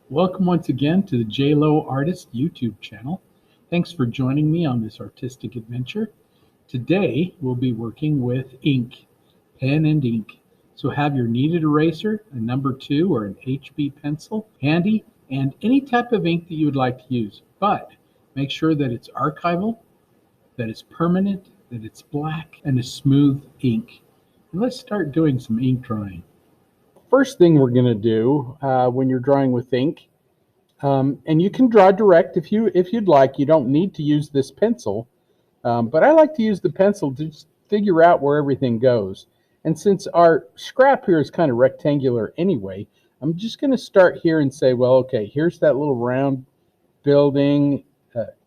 Welcome once again to the J Lowe Artist YouTube channel. Thanks for joining me on this artistic adventure. Today we'll be working with ink, pen and ink. So have your kneaded eraser, a number 2 or an HB pencil handy, and any type of ink that you would like to use. But make sure that it's archival, that it's permanent, that it's black, and a smooth ink. And let's start doing some ink drawing. First thing we're going to do when you're drawing with ink, and you can draw direct if you'd like. You don't need to use this pencil, but I like to use the pencil to just figure out where everything goes. And since our scrap here is kind of rectangular anyway, I'm just going to start here and say, well, okay, here's that little round building,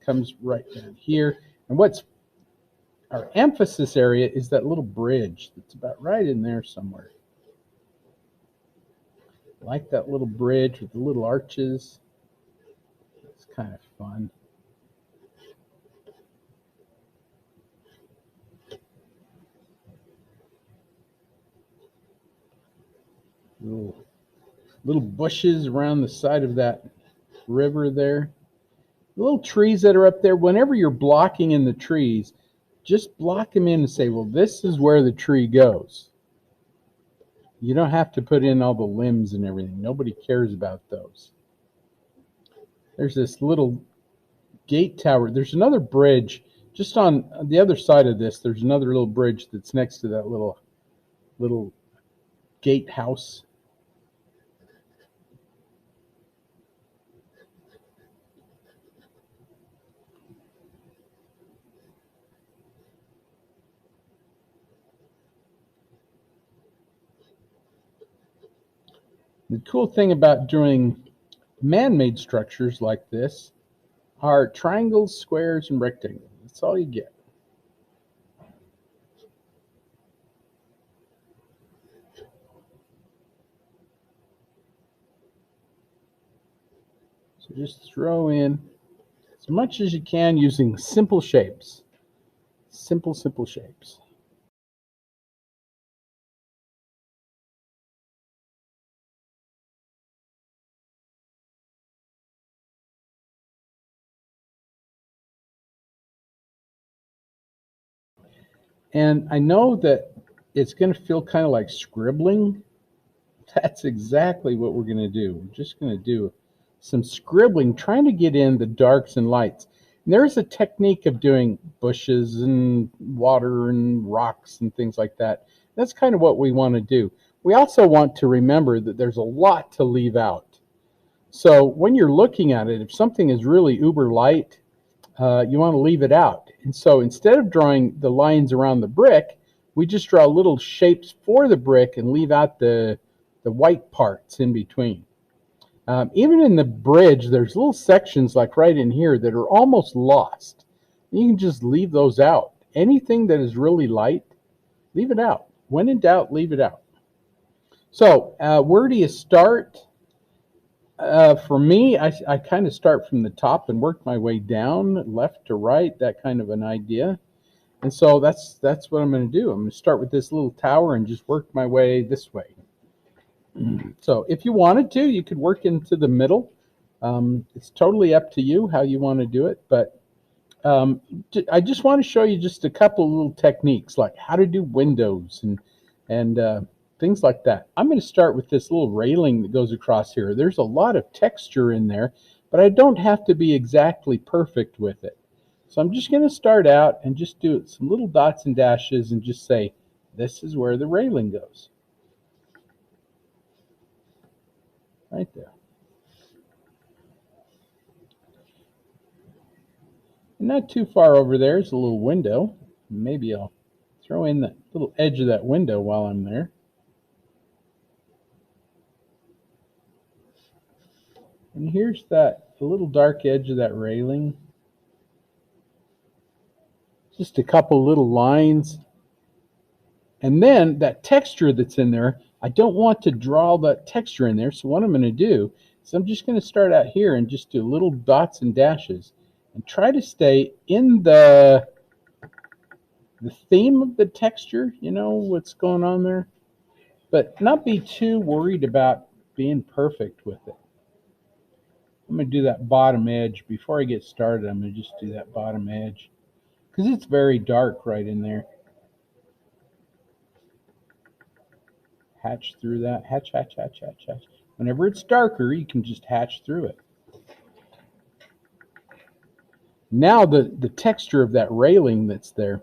comes right down here. And what's our emphasis area is that little bridge that's about right in there somewhere. I like that little bridge with the little arches. It's kind of fun. Little bushes around the side of that river there. The little trees that are up there, whenever you're blocking in the trees, just block them in and say, well, this is where the tree goes. You don't have to put in all the limbs and everything. Nobody cares about those. There's this little gate tower. There's another bridge just on the other side of this. There's another little bridge that's next to that little gate house. The cool thing about doing man-made structures like this are triangles, squares, and rectangles. That's all you get. So just throw in as much as you can using simple shapes. Simple shapes. And I know that it's going to feel kind of like scribbling. That's exactly what we're going to do. We're just going to do some scribbling, trying to get in the darks and lights. And there's a technique of doing bushes and water and rocks and things like that. That's kind of what we want to do. We also want to remember that there's a lot to leave out. So when you're looking at it, if something is really uber light, you want to leave it out. And so instead of drawing the lines around the brick, we just draw little shapes for the brick and leave out the white parts in between. Even in the bridge, there's little sections like right in here that are almost lost. You can just leave those out. Anything that is really light, leave it out. When in doubt, leave it out. So where do you start? For me, I kind of start from the top and work my way down, left to right, that kind of an idea. And so that's what I'm going to do. I'm going to start with this little tower and just work my way this way. So if you wanted to, you could work into the middle. It's totally up to you how you want to do it. But I just want to show you just a couple little techniques, like how to do windows and things like that. I'm going to start with this little railing that goes across here. There's a lot of texture in there, but I don't have to be exactly perfect with it. So I'm just going to start out and just do some little dots and dashes and just say, this is where the railing goes. Right there. And not too far over there is a little window. Maybe I'll throw in the little edge of that window while I'm there. And here's that little dark edge of that railing. Just a couple little lines. And then that texture that's in there, I don't want to draw that texture in there. So what I'm going to do is I'm just going to start out here and just do little dots and dashes and try to stay in the theme of the texture, you know, what's going on there, but not be too worried about being perfect with it. going to do that bottom edge. Before I get started, I'm going to just do that bottom edge because it's very dark right in there. Hatch through that. Hatch, hatch, hatch, hatch, hatch. Whenever it's darker, you can just hatch through it. Now the texture of that railing that's there,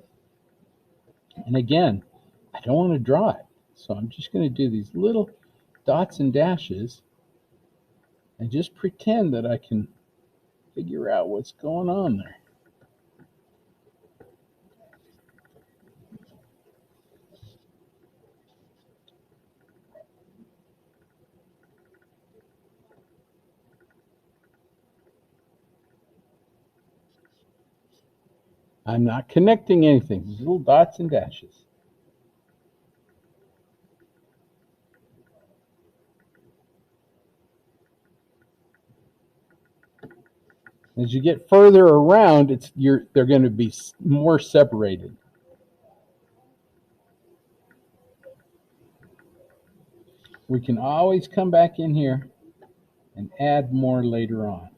and again, I don't want to draw it, so I'm just going to do these little dots and dashes and just pretend that I can figure out what's going on there. I'm not connecting anything, these little dots and dashes. As you get further around, they're going to be more separated. We can always come back in here and add more later on.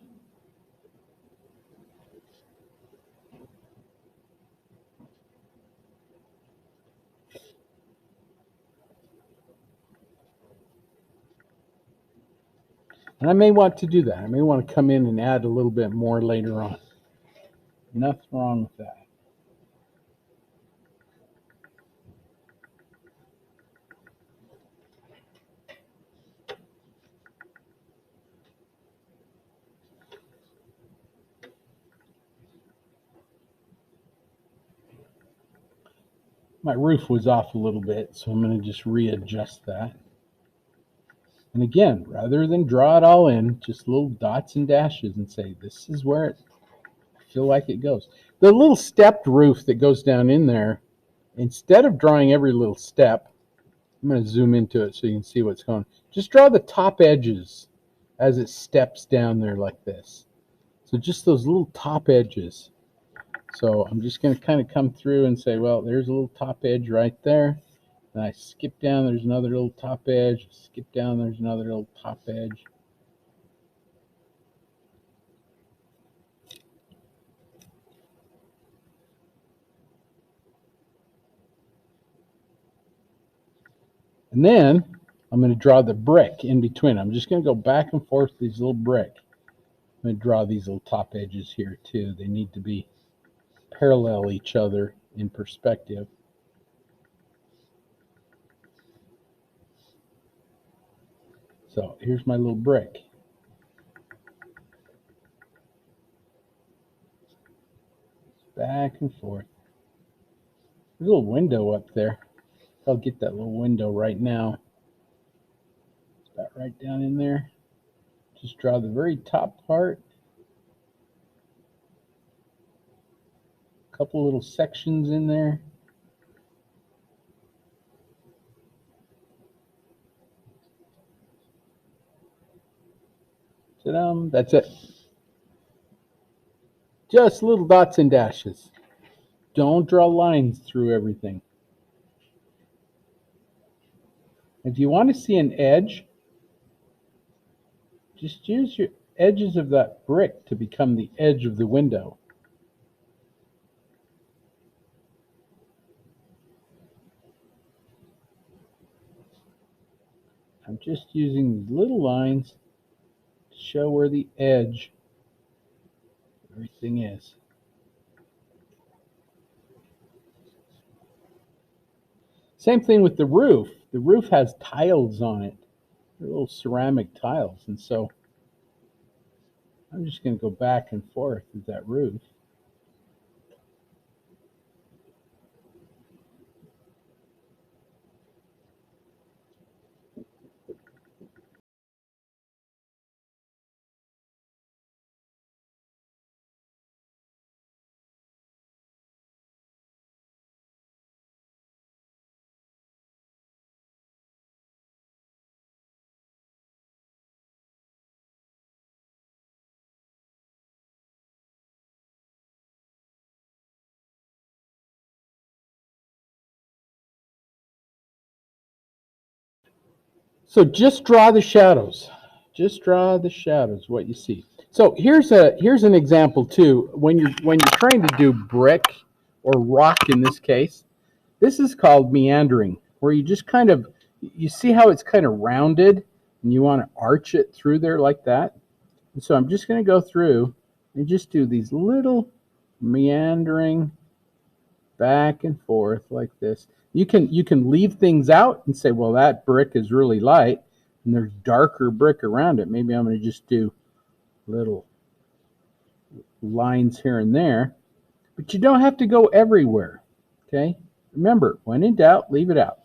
And I may want to do that. I may want to come in and add a little bit more later on. Nothing wrong with that. My roof was off a little bit, so I'm going to just readjust that. And again, rather than draw it all in, just little dots and dashes and say, this is where I feel like it goes. The little stepped roof that goes down in there, instead of drawing every little step, I'm going to zoom into it so you can see what's going on. Just draw the top edges as it steps down there like this. So just those little top edges. So I'm just going to kind of come through and say, well, there's a little top edge right there. And I skip down, there's another little top edge. Skip down, there's another little top edge. And then I'm going to draw the brick in between. I'm just going to go back and forth with these little brick. I'm going to draw these little top edges here too. They need to be parallel each other in perspective. So here's my little brick. Back and forth. There's a little window up there. I'll get that little window right now. It's about right down in there. Just draw the very top part. A couple little sections in there. Ta-da! That's it. Just little dots and dashes. Don't draw lines through everything. If you want to see an edge, just use your edges of that brick to become the edge of the window. I'm just using these little lines to show where the edge of everything is. Same thing with the roof. The roof has tiles on it. They're little ceramic tiles. And so I'm just going to go back and forth with that roof. So just draw the shadows. Just draw the shadows, what you see. So here's an example too. When you're trying to do brick or rock in this case, this is called meandering, where you just kind of, you see how it's kind of rounded and you want to arch it through there like that. And so I'm just going to go through and just do these little meandering back and forth like this. You can leave things out and say, well, that brick is really light and there's darker brick around it. Maybe I'm going to just do little lines here and there, but you don't have to go everywhere. Okay? Remember, when in doubt, leave it out.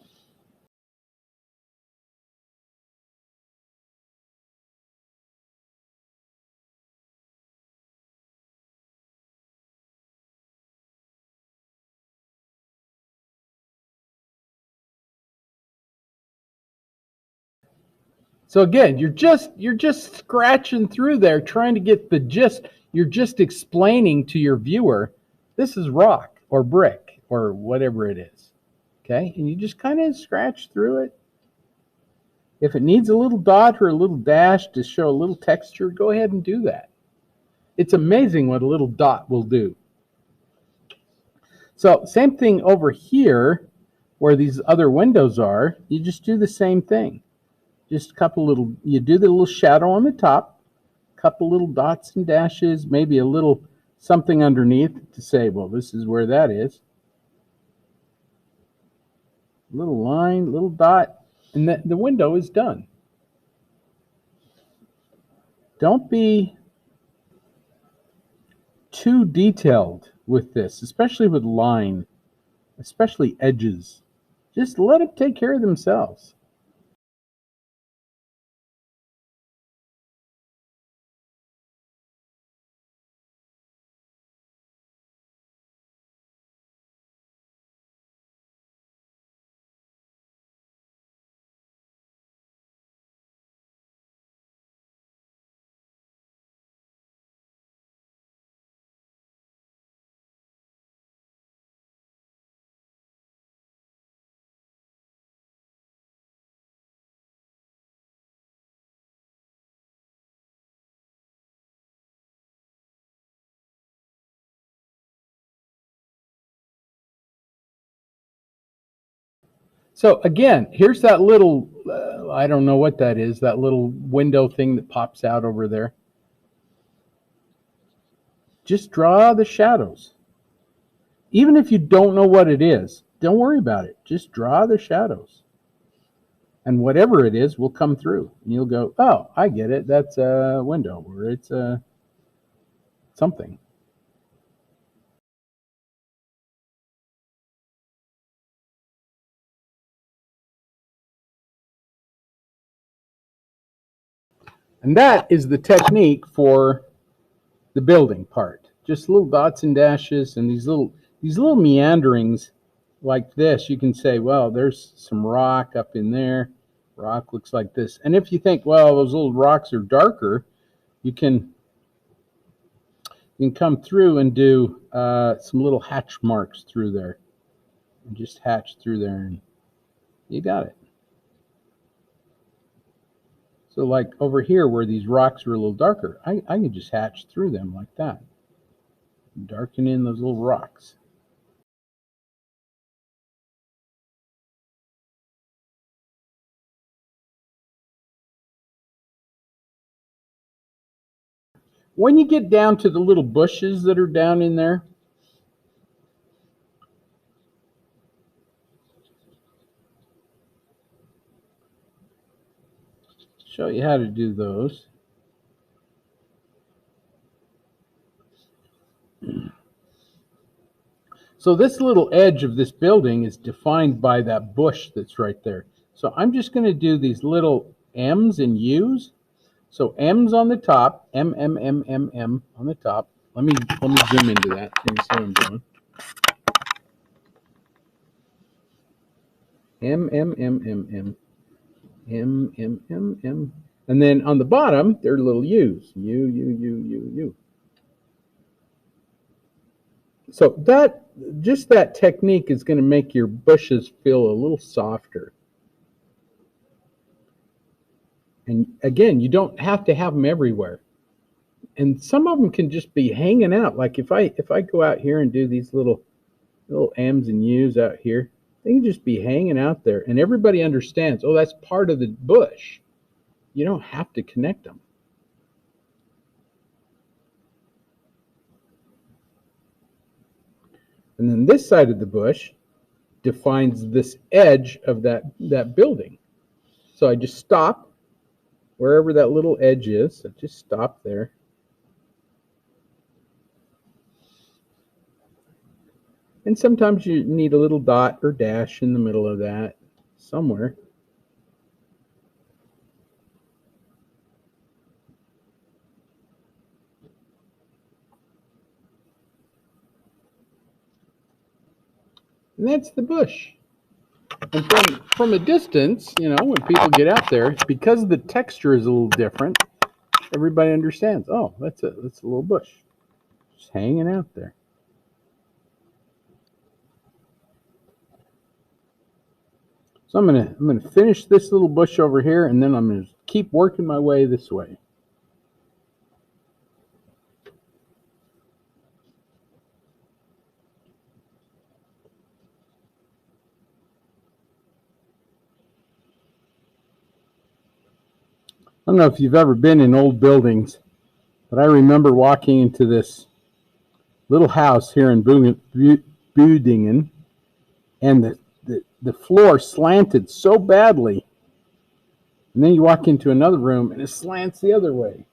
So again, you're just scratching through there trying to get the gist. You're just explaining to your viewer, this is rock or brick or whatever it is. Okay? And you just kind of scratch through it. If it needs a little dot or a little dash to show a little texture, go ahead and do that. It's amazing what a little dot will do. So same thing over here where these other windows are, you just do the same thing. Just a couple little, you do the little shadow on the top, a couple little dots and dashes, maybe a little something underneath to say, well, this is where that is. Little line, little dot, and the window is done. Don't be too detailed with this, especially with line, especially edges. Just let it take care of themselves. So again, here's that little, I don't know what that is, that little window thing that pops out over there. Just draw the shadows. Even if you don't know what it is, don't worry about it. Just draw the shadows. And whatever it is will come through. And you'll go, oh, I get it. That's a window, or it's a something. And that is the technique for the building part. Just little dots and dashes and these little meanderings like this. You can say, well, there's some rock up in there. Rock looks like this. And if you think, well, those little rocks are darker, you can come through and do some little hatch marks through there. And just hatch through there and you got it. So like over here where these rocks are a little darker, I can just hatch through them like that. Darken in those little rocks. When you get down to the little bushes that are down in there, show you how to do those. So this little edge of this building is defined by that bush that's right there. So I'm just going to do these little M's and U's. So M's on the top, M, M, M, M, M on the top. Let me zoom into that. Can you see what I'm doing? M, M, M, M, M. M, M, M, M. And then on the bottom, there are little U's. U, U, U, U, U. So just that technique is going to make your bushes feel a little softer. And again, you don't have to have them everywhere. And some of them can just be hanging out. Like if I go out here and do these little M's and U's out here, they can just be hanging out there, and everybody understands, oh, that's part of the bush. You don't have to connect them. And then this side of the bush defines this edge of that building. So I just stop wherever that little edge is. So just stop there. And sometimes you need a little dot or dash in the middle of that somewhere. And that's the bush. And from a distance, you know, when people get out there, because the texture is a little different, everybody understands, oh, that's a little bush just hanging out there. So I'm gonna finish this little bush over here, and then I'm gonna keep working my way this way. I don't know if you've ever been in old buildings, but I remember walking into this little house here in Budingen, and the floor slanted so badly, and then you walk into another room and it slants the other way.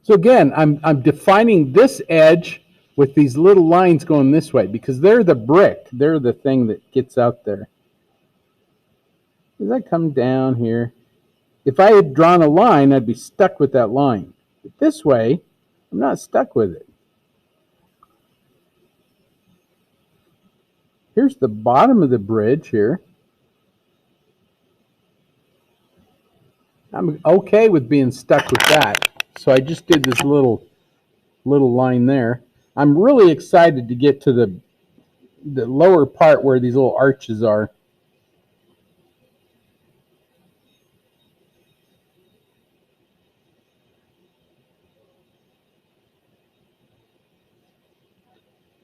So again, I'm defining this edge with these little lines going this way because they're the brick. They're the thing that gets out there. As I come down here, if I had drawn a line, I'd be stuck with that line. But this way, I'm not stuck with it. Here's the bottom of the bridge here. I'm okay with being stuck with that. So I just did this little line there. I'm really excited to get to the lower part where these little arches are.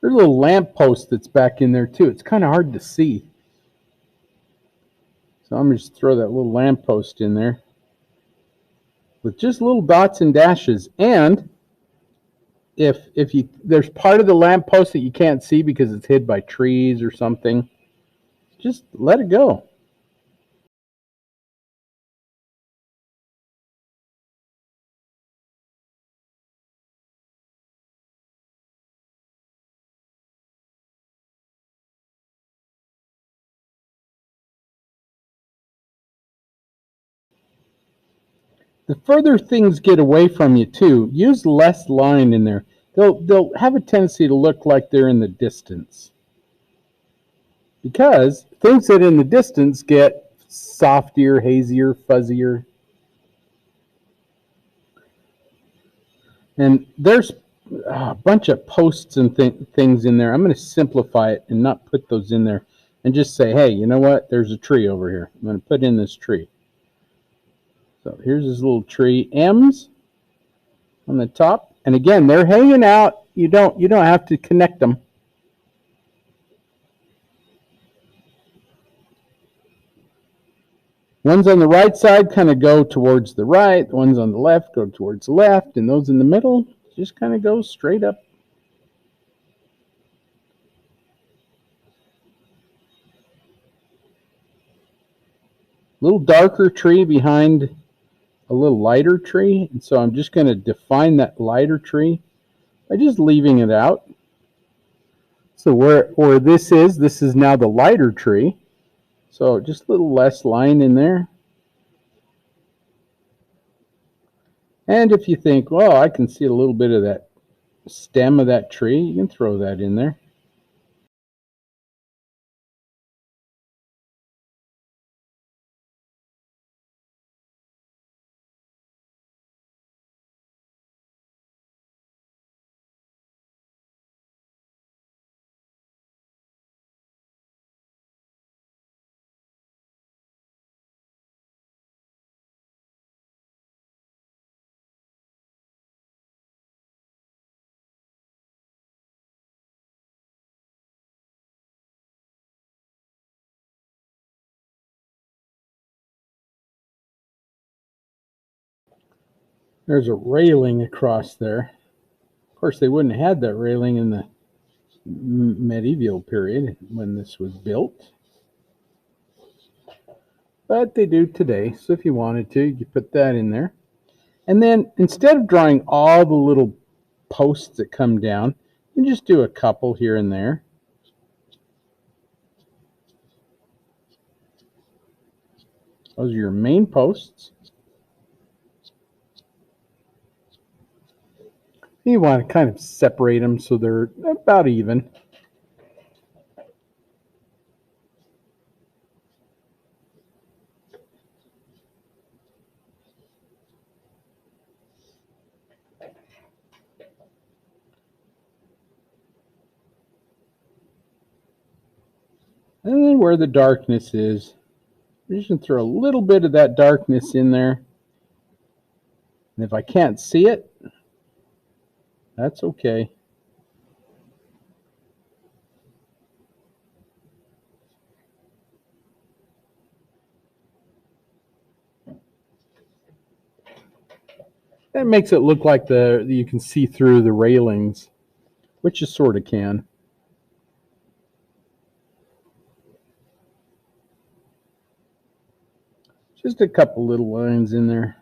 There's a little lamp post that's back in there too. It's kind of hard to see. So I'm going to just throw that little lamp post in there with just little dots and dashes. And if you there's part of the lamp post that you can't see because it's hid by trees or something, just let it go. The further things get away from you too, use less line in there. They'll have a tendency to look like they're in the distance. Because things that in the distance get softer, hazier, fuzzier. And there's a bunch of posts and things in there. I'm going to simplify it and not put those in there and just say, hey, you know what? There's a tree over here. I'm going to put in this tree. So here's this little tree. M's on the top. And again, they're hanging out. You don't have to connect them. Ones on the right side kind of go towards the right. The ones on the left go towards the left. And those in the middle just kind of go straight up. A little darker tree behind a little lighter tree. And so I'm just going to define that lighter tree by just leaving it out. So where this is now the lighter tree. So just a little less line in there. And if you think, well, I can see a little bit of that stem of that tree, you can throw that in there. There's a railing across there. Of course, they wouldn't have had that railing in the medieval period when this was built, but they do today. So if you wanted to, you could put that in there. And then instead of drawing all the little posts that come down, you just do a couple here and there. Those are your main posts. You want to kind of separate them so they're about even. And then where the darkness is, I'm just going to throw a little bit of that darkness in there. And if I can't see it, that's okay. That makes it look like you can see through the railings, which you sort of can. Just a couple little lines in there.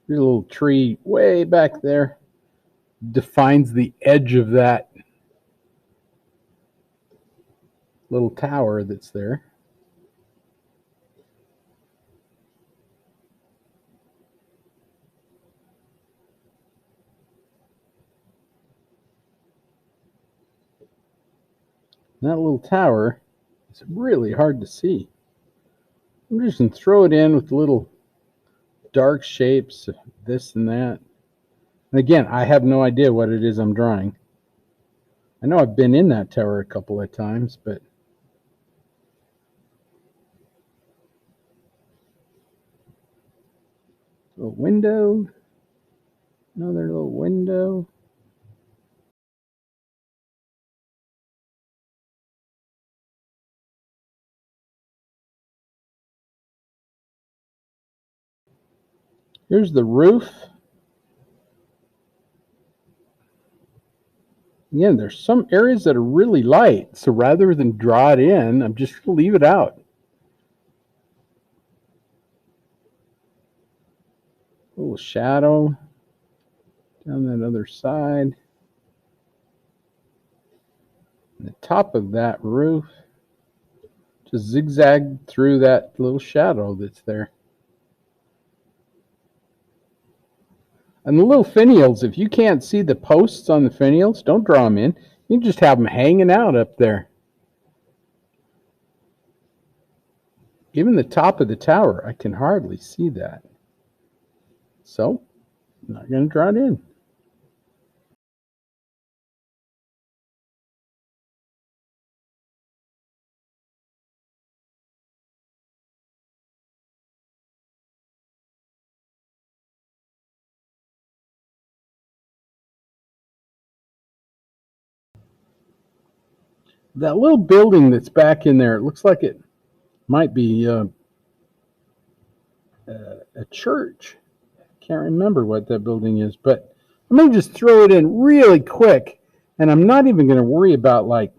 There's a little tree way back there. Defines the edge of that little tower that's there. And that little tower is really hard to see. I'm just going to throw it in with little dark shapes, this and that. And again, I have no idea what it is I'm drawing. I know I've been in that tower a couple of times, but a little window, another little window. Here's the roof. Again, there's some areas that are really light, so rather than draw it in, I'm just going to leave it out. A little shadow down that other side. And the top of that roof, just zigzag through that little shadow that's there. And the little finials, if you can't see the posts on the finials, don't draw them in. You just have them hanging out up there. Even the top of the tower, I can hardly see that. So, I'm not going to draw it in. That little building that's back in there, it looks like it might be a church. I can't remember what that building is, but I'm going to just throw it in really quick, and I'm not even going to worry about like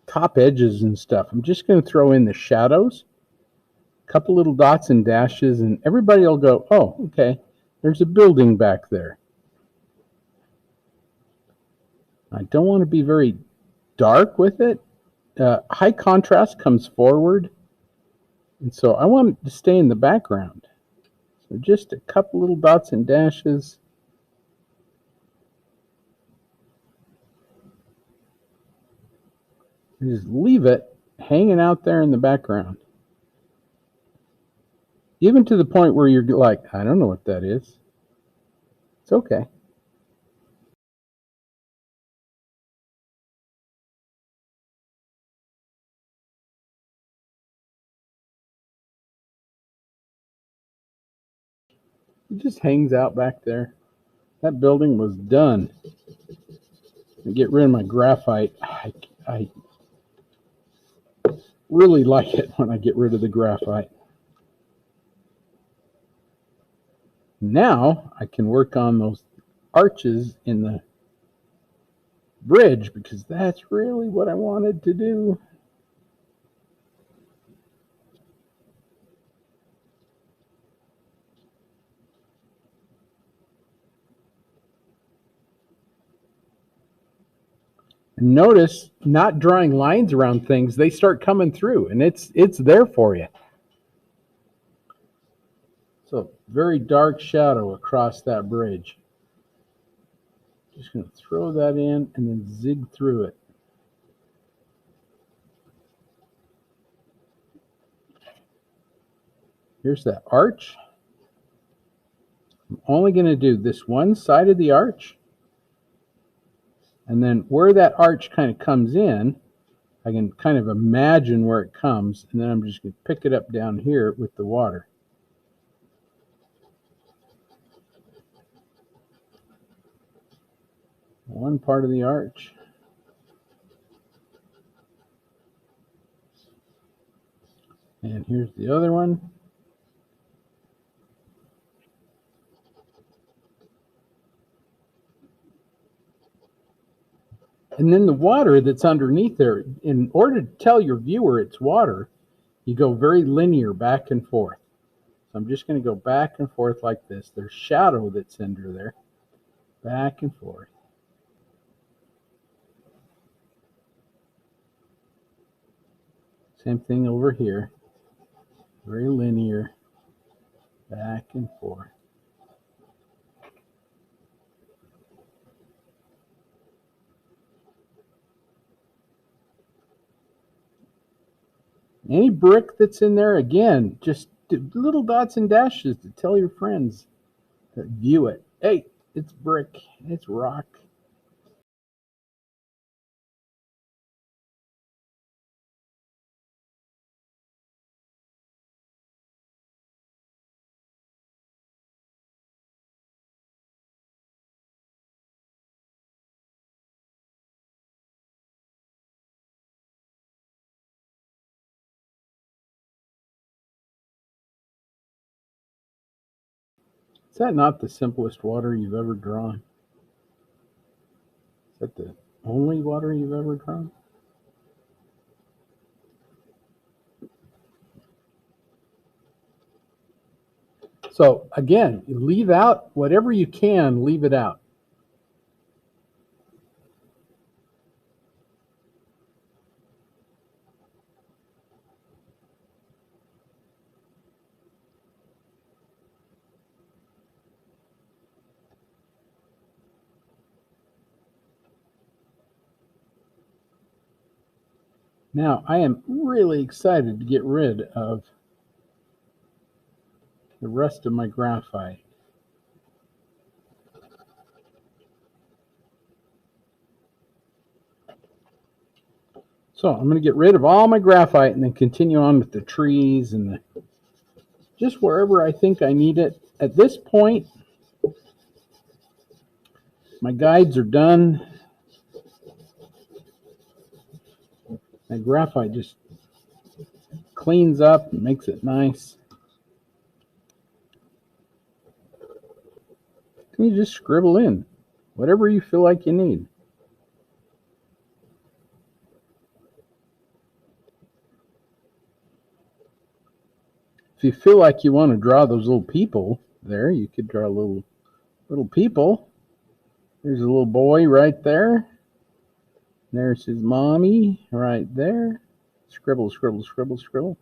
top edges and stuff. I'm just going to throw in the shadows, a couple little dots and dashes, and everybody will go, oh, okay, there's a building back there. I don't want to be very dark with it. High contrast comes forward, and so I want it to stay in the background. So just a couple little dots and dashes. And just leave it hanging out there in the background. Even to the point where you're like, I don't know what that is. It's okay. It just hangs out back there. That building was done. I get rid of my graphite. really like it when I get rid of the graphite. Now I can work on those arches in the bridge because that's really what I wanted to do. And notice, not drawing lines around things, they start coming through, and it's there for you. So very dark shadow across that bridge. Just going to throw that in and then zig through it. Here's that arch. I'm only going to do this one side of the arch, and then where that arch kind of comes in, I can kind of imagine where it comes, and then I'm just going to pick it up down here with the water. One part of the arch. And here's the other one. And then the water that's underneath there, in order to tell your viewer it's water, you go very linear back and forth. So I'm just going to go back and forth like this. There's shadow that's under there. Back and forth. Same thing over here. Very linear. Back and forth. Any brick that's in there, again, just little dots and dashes to tell your friends that view it. Hey, it's brick. It's rock. Is that not the simplest water you've ever drawn? Is that the only water you've ever drawn? So again, leave out whatever you can, leave it out. Now, I am really excited to get rid of the rest of my graphite. So I'm going to get rid of all my graphite and then continue on with the trees and just wherever I think I need it. At this point, my guides are done. My graphite just cleans up and makes it nice. You just scribble in whatever you feel like you need. If you feel like you want to draw those little people there, you could draw little people. There's a little boy right there. There's his mommy right there. Scribble, scribble, scribble, scribble.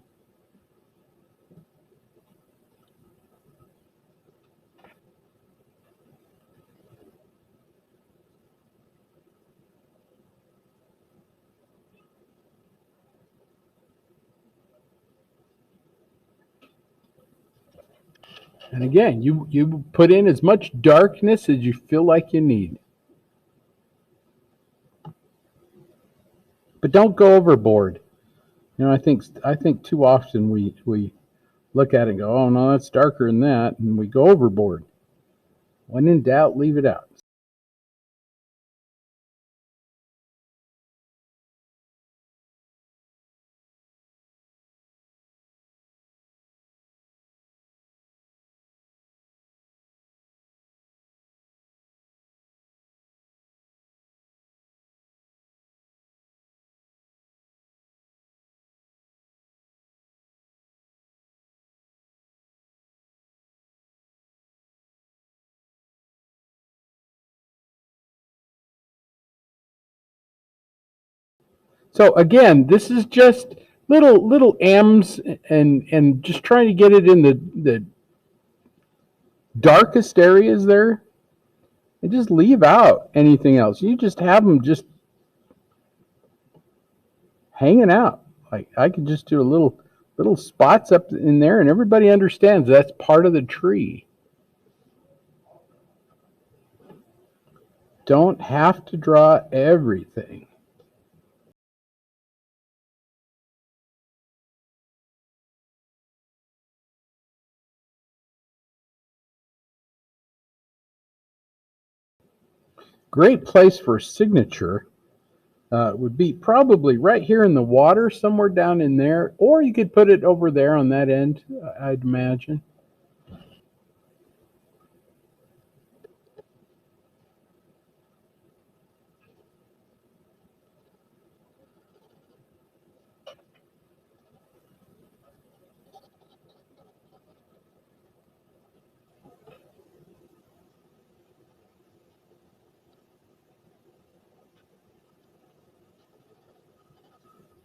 And again, you put in as much darkness as you feel like you need. But don't go overboard. You know, I think too often we look at it and go, oh no, that's darker than that, and we go overboard. When in doubt, leave it out. So again, this is just little M's and just trying to get it in the darkest areas there, and just leave out anything else. You just have them just hanging out. Like I could just do a little spots up in there, and everybody understands that's part of the tree. Don't have to draw everything. Great place for a signature would be probably right here in the water, somewhere down in there, or you could put it over there on that end, I'd imagine.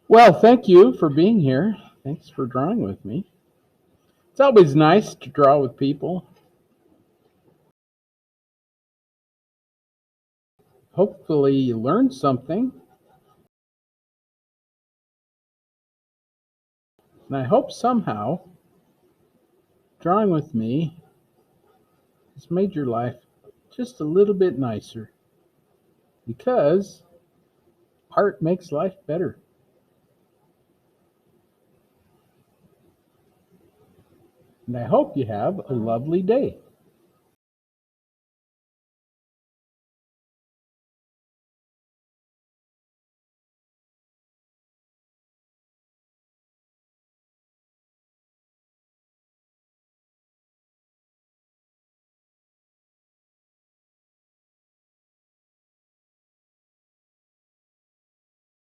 Well, thank you for being here. Thanks for drawing with me. It's always nice to draw with people. Hopefully you learned something. And I hope somehow drawing with me has made your life just a little bit nicer, because art makes life better. And I hope you have a lovely day.